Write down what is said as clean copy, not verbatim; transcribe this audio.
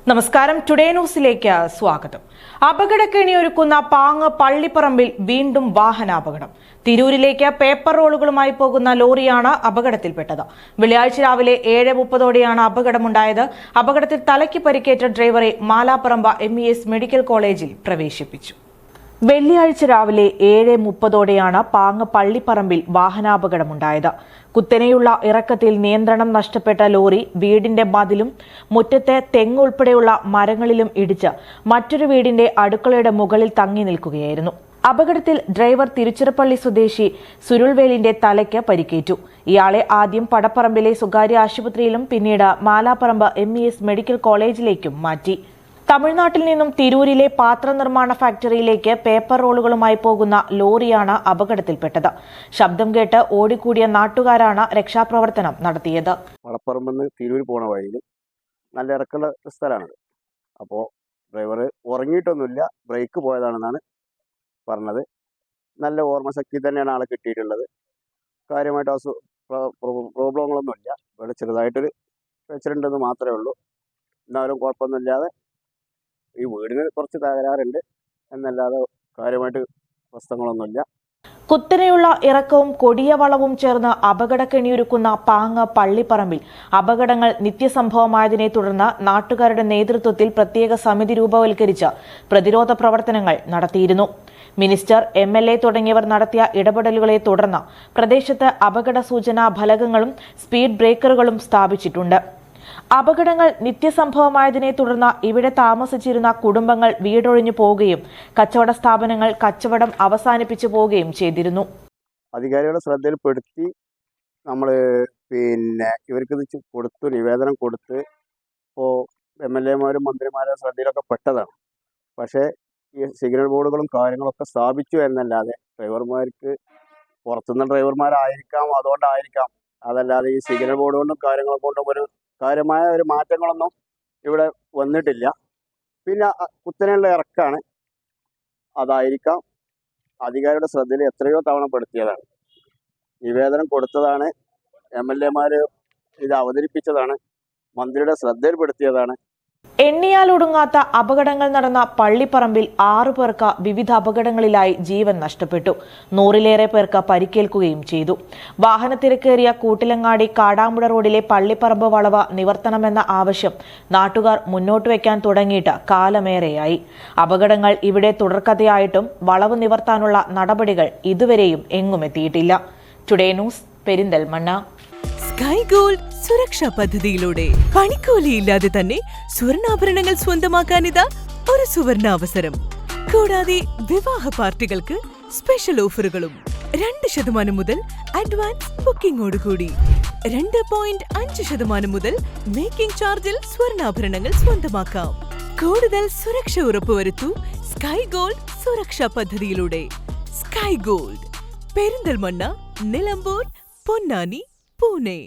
നമസ്കാരം, ടുഡേ ന്യൂസിലേക്ക് സ്വാഗതം. അപകടക്കെണിയൊരുക്കുന്ന പാങ്ങ് പള്ളിപ്പറമ്പിൽ വീണ്ടും വാഹനാപകടം. തിരൂരിലേക്ക് പേപ്പർ റോളുകളുമായി പോകുന്ന ലോറിയാണ് അപകടത്തിൽപ്പെട്ടത്. വെള്ളിയാഴ്ച രാവിലെ 7:30ഓടെയാണ് അപകടമുണ്ടായത്. അപകടത്തിൽ തലയ്ക്ക് പരിക്കേറ്റ ഡ്രൈവറെ മാലാപ്പറമ്പ് MES മെഡിക്കൽ കോളേജിൽ പ്രവേശിപ്പിച്ചു. വെള്ളിയാഴ്ച രാവിലെ 7:30ഓടെയാണ് പാങ്ങ് പള്ളിപ്പറമ്പിൽ വാഹനാപകടമുണ്ടായത്. കുത്തനെയുള്ള ഇറക്കത്തിൽ നിയന്ത്രണം നഷ്ടപ്പെട്ട ലോറി വീടിന്റെ മതിലും മുറ്റത്തെ തെങ്ങ് ഉൾപ്പെടെയുള്ള മരങ്ങളിലും ഇടിച്ച് മറ്റൊരു വീടിന്റെ അടുക്കളയുടെ മുകളിൽ തങ്ങി നിൽക്കുകയായിരുന്നു. അപകടത്തിൽ ഡ്രൈവർ തിരുച്ചിറപ്പള്ളി സ്വദേശി സുരുൾവേലിന്റെ തലയ്ക്ക് പരിക്കേറ്റു. ഇയാളെ ആദ്യം പടപ്പറമ്പിലെ സ്വകാര്യ ആശുപത്രിയിലും പിന്നീട് മാലാപ്പറമ്പ് MES മെഡിക്കൽ കോളേജിലേക്കും മാറ്റി. തമിഴ്നാട്ടിൽ നിന്നും തിരൂരിലെ പാത്രനിർമ്മാണ ഫാക്ടറിയിലേക്ക് പേപ്പർ റോളുകളുമായി പോകുന്ന ലോറിയാണ് അപകടത്തിൽപ്പെട്ടത്. ശബ്ദം കേട്ട് ഓടിക്കൂടിയ നാട്ടുകാരാണ് രക്ഷാപ്രവർത്തനം നടത്തിയത്. പടപ്പറമ്പ് തിരൂർ പോണ വഴിയിൽ നല്ല ഇറക്കുള്ള സ്ഥലമാണത്. അപ്പോൾ ഡ്രൈവർ ഉറങ്ങിയിട്ടൊന്നുമില്ല, ബ്രേക്ക് പോയതാണെന്നാണ് പറഞ്ഞത്. നല്ല ഓർമ്മശക്തി തന്നെയാണ് ആളെ കിട്ടിയിട്ടുള്ളത്. കാര്യമായിട്ട് പ്രോബ്ലങ്ങളൊന്നുമില്ല. ഇവിടെ ചെറുതായിട്ടൊരു വെച്ചിട്ടുണ്ടെന്ന് മാത്രമേ ഉള്ളൂ. എന്നാലും കുഴപ്പമൊന്നുമില്ലാതെ ഈ വീടിന് കുറച്ച് തകരാറുണ്ട് എന്നല്ലാതെ കാര്യമായിട്ട് പ്രശ്നങ്ങളൊന്നുമില്ല. കുത്തനെയുള്ള ഇറക്കവും കൊടിയ വളവും ചേർന്ന് അപകടക്കെണിയൊരുക്കുന്ന പാങ്ങ് പള്ളിപ്പറമ്പിൽ അപകടങ്ങൾ നിത്യസംഭവമായതിനെ തുടർന്ന് നാട്ടുകാരുടെ നേതൃത്വത്തിൽ പ്രത്യേക സമിതി രൂപവൽക്കരിച്ച് പ്രതിരോധ പ്രവർത്തനങ്ങൾ നടത്തിയിരുന്നു. മിനിസ്റ്റർ, MLA തുടങ്ങിയവർ നടത്തിയ ഇടപെടലുകളെ തുടർന്ന് പ്രദേശത്ത് അപകട സൂചനാ ഫലകങ്ങളും സ്പീഡ് ബ്രേക്കറുകളും സ്ഥാപിച്ചിട്ടുണ്ട്. അപകടങ്ങൾ നിത്യസംഭവമായതിനെ തുടർന്ന് ഇവിടെ താമസിച്ചിരുന്ന കുടുംബങ്ങൾ വീടൊഴിഞ്ഞു പോവുകയും കച്ചവട സ്ഥാപനങ്ങൾ കച്ചവടം അവസാനിപ്പിച്ചു പോവുകയും ചെയ്തിരുന്നു. അധികാരികളുടെ ശ്രദ്ധയിൽപ്പെടുത്തി നമ്മൾ ഇവർക്ക് കൊടുത്തു, നിവേദനം കൊടുത്ത് ഇപ്പോൾ MLA മാരും മന്ത്രിമാരുടെ ശ്രദ്ധയിലൊക്കെ പെട്ടതാണ്. പക്ഷേ ഈ സിഗ്നൽ ബോർഡുകളും കാര്യങ്ങളൊക്കെ സ്ഥാപിച്ചു എന്നല്ലാതെ ഡ്രൈവർമാർക്ക് പുറത്തുനിന്ന് ഡ്രൈവർമാരായിരിക്കാം, അതുകൊണ്ടായിരിക്കാം, അതല്ലാതെ ഈ സിഗ്നൽ ബോർഡ് കൊണ്ടും കാര്യങ്ങളെ കൊണ്ടും കാര്യമായ ഒരു മാറ്റങ്ങളൊന്നും ഇവിടെ വന്നിട്ടില്ല. പിന്നെ കുത്തനെയുള്ള ഇറക്കാണ്, അതായിരിക്കാം. അധികാരിയുടെ ശ്രദ്ധയിൽ എത്രയോ തവണ പെടുത്തിയതാണ്, നിവേദനം കൊടുത്തതാണ്, MLA മാർ ഇത് അവതരിപ്പിച്ചതാണ്, മന്ത്രിയുടെ ശ്രദ്ധയിൽപ്പെടുത്തിയതാണ്. എണ്ണിയാലൊടുങ്ങാത്ത അപകടങ്ങൾ നടന്ന പള്ളിപ്പറമ്പിൽ 6 പേർക്ക് വിവിധ അപകടങ്ങളിലായി ജീവൻ നഷ്ടപ്പെട്ടു. 100-ലേറെ പേർക്ക് പരിക്കേൽക്കുകയും ചെയ്തു. വാഹനത്തിരക്കേറിയ കൂട്ടിലങ്ങാടി കാടാമ്പുഴ റോഡിലെ പള്ളിപ്പറമ്പ് വളവ് നിവർത്തണമെന്ന ആവശ്യം നാട്ടുകാർ മുന്നോട്ട് വയ്ക്കാൻ തുടങ്ങിയിട്ട് കാലമേറെയായി. അപകടങ്ങൾ ഇവിടെ തുടർക്കഥയായിട്ടും വളവ് നിവർത്താനുള്ള നടപടികൾ ഇതുവരെയും എങ്ങുമെത്തിയിട്ടില്ല. Today news, Perinthalmanna. Sky Gold സുരക്ഷാ പദ്ധതിയിലൂടെ പണിക്കൂലിയില്ലാതെ തന്നെ സ്വർണ്ണാഭരണങ്ങൾ സ്വന്തമാക്കാനിതാ ഒരു സുവർണാവസരം. കൂടാതെ വിവാഹ പാർട്ടികൾക്ക് സ്പെഷ്യൽ ഓഫറുകളും 2% മുതൽ അഡ്വാൻസ് ബുക്കിംഗോടുകൂടി 2.5% മുതൽ മേക്കിംഗ് ചാർജിൽ സ്വർണ്ണാഭരണങ്ങൾ സ്വന്തമാക്കാം. കൂടുതൽ സുരക്ഷ ഉറപ്പുവരുത്തൂ സ്കൈ ഗോൾഡ് സുരക്ഷാ പദ്ധതിയിലൂടെ. Sky gold, Perinthalmanna, Nilambur, Ponnani, Pune.